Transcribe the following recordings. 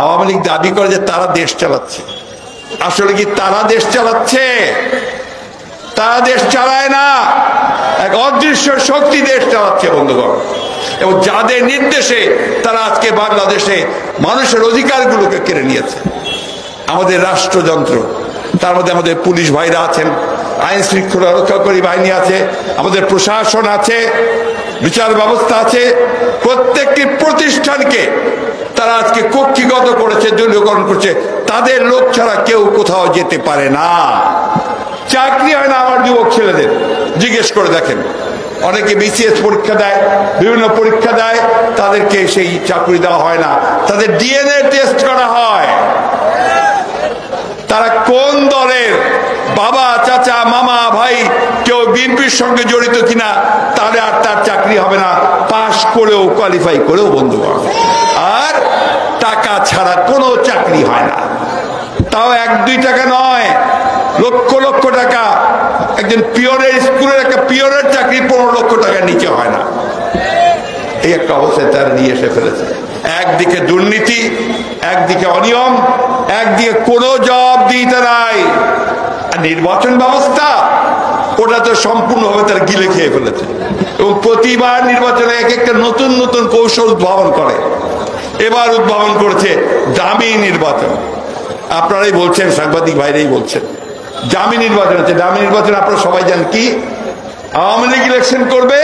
আওয়ামী লীগ দাবি করে যে তারা দেশ চালাচ্ছে। আসলে কি তারা দেশ চালাচ্ছে? তারা দেশ চালায় না, এক অদৃশ্য শক্তি দেশ চালাচ্ছে বন্ধুগণ। এবং যাদের নির্দেশে তারা আজকে বাংলাদেশে মানুষের অধিকারগুলোকে কেড়ে নিয়েছে। আমাদের রাষ্ট্রযন্ত্র, তার মধ্যে আমাদের পুলিশ ভাইরা আছেন, আইন শৃঙ্খলা রক্ষাকারী বাহিনী আছে, আমাদের প্রশাসন আছে, বিচার ব্যবস্থা আছে, প্রত্যেকটি প্রতিষ্ঠানকে তারা আজকে কক্ষিগত করেছে, দলীয়করণ করছে। তাদের লোক ছাড়া কেউ কোথাও যেতে পারে না। চাকরি হয় না আমার যুবক ছেলেদের, জিজ্ঞেস করে দেখেন। অনেকে বিসিএস পরীক্ষা দেয়, বিভিন্ন পরীক্ষা দেয়, তাদেরকে সেই চাকরি দেওয়া হয় না, তাদের ডিএনএ টেস্ট করা হয়। তারা কোন দলের, বাবা, চাচা, মামা, ভাই, কেউ বিএনপির সঙ্গে জড়িত কিনা, তাহলে আর তার চাকরি হবে না, পাশ করেও, কোয়ালিফাই করেও বন্ধুগণ। আর টাকা ছাড়া কোনো চাকরি হয় না, তাও 1-2 টাকা নয়, লক্ষ লক্ষ টাকা। একজন পিওনের, স্কুলের একটা পিওনের চাকরি 15 লক্ষ টাকার নিচে হয় না। এই একটা অবস্থায় তারা নিয়ে এসে ফেলেছে। একদিকে দুর্নীতি, একদিকে অনিয়ম, একদিকে কোনো জবাবদিহিতা নাই। আর নির্বাচন ব্যবস্থা, ওটা তো সম্পূর্ণভাবে তারা গিলে খেয়ে ফেলেছে। এবং প্রতিবার নির্বাচনে এক একটা নতুন নতুন কৌশল উদ্ভাবন করে। এবার উদ্ভাবন করেছে দামি নির্বাচন। আপনারাই বলছেন, সাংবাদিক ভাইরাই বলছেন দামি নির্বাচন হচ্ছে। দামি নির্বাচন আপনারা সবাই জানেন কি? আওয়ামী লীগ ইলেকশন করবে,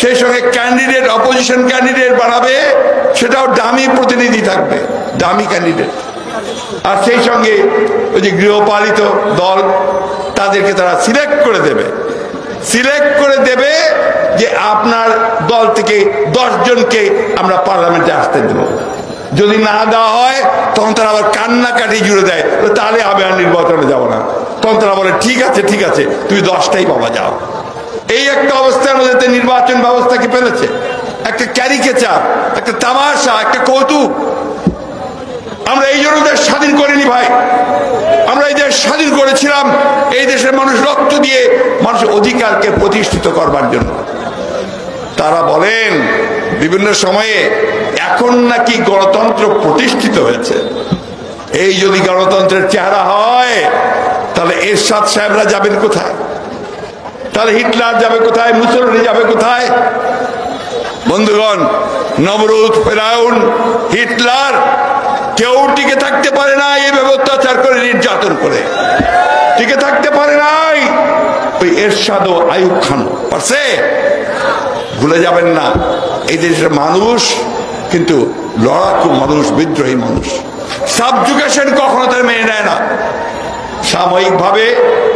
সেই সঙ্গে ক্যান্ডিডেট, অপোজিশন ক্যান্ডিডেট বানাবে, সেটাও দামি প্রতিনিধি থাকবে, দামি ক্যান্ডিডেট। আর সেই সঙ্গে ওই যে গৃহপালিত দল, তাদেরকে তারা সিলেক্ট করে দেবে যে আপনার দল থেকে 10 জনকে আমরা পার্লামেন্টে আসতে দেব। যদি না দেওয়া হয় তখন তারা আবার কান্নাকাটি জুড়ে দেয়, তাহলে আমি আর নির্বাচনে যাব না। তখন তারা বলে ঠিক আছে ঠিক আছে, তুই 10টাই বাবা যাও। এই একটা অবস্থার মধ্যে নির্বাচন ব্যবস্থাকে ফেলেছে। একটা ক্যারিকেচার, একটা তামাশা, একটা কৌতুক। আমরা এই জন্য দেশ স্বাধীন করিনি ভাই, আমরা এই দেশ স্বাধীন করেছিলাম এই দেশের মানুষ রক্ত দিয়ে মানুষের অধিকারকে প্রতিষ্ঠিত করবার জন্য। তারা বলেন বিভিন্ন সময়ে এখন নাকি গণতন্ত্র প্রতিষ্ঠিত হয়েছে। এই যদি গণতন্ত্রের চেহারা হয়, তাহলে এরশাদ সাহেবরা যাবেন কোথায়? তাহলে হিটলার যাবে কোথায়? মুসলিম যাবে কোথায়? বন্ধুগণ, নমরুদ, ফেরাউন, হিটলার কেউ টিকে থাকতে পারে না এইভাবে অত্যাচার করে, নির্যাতন করে টিকে থাকতে পারে নাই। ওই এরশাদ ও আইয়ুব খান পারছে? ভুলে যাবেন না, এই দেশের মানুষ কিন্তু লড়াকু মানুষ, বিদ্রোহী মানুষ। সাবজুকেশন কখনো তারা মেনে নেয় না। সাময়িকভাবে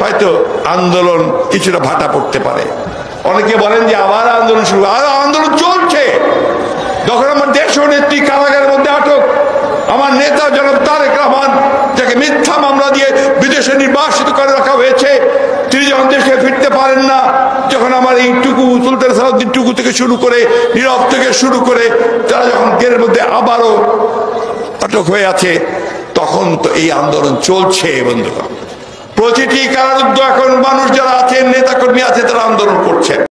হয়তো আন্দোলন কিছুটা ভাটা পড়তে পারে। অনেকে বলেন যে আবার আন্দোলন শুরু, আর আন্দোলন চলছে। যখন আমার দেশ নেত্রী কারাগারের মধ্যে আটক, আমার নেতা জনাব তারেক রহমান, যাকে মিথ্যা মামলা দিয়ে বিদেশে নির্বাসিত করে রাখা হয়েছে, তিনি যখন দেশে ফিরতে পারেন না, যখন আমার এই টুকু, সুলতান সালাউদ্দিন টুকু থেকে শুরু করে, নীরব থেকে শুরু করে, তারা যখন জেলের মধ্যে আবারও আটক হয়ে আছে, তখন তো এই আন্দোলন চলছে বন্ধুগণ। প্রতিটি কারারুদ্ধ এখন মানুষ যারা আছেন, নেতাকর্মী আছে, তারা আন্দোলন করছেন।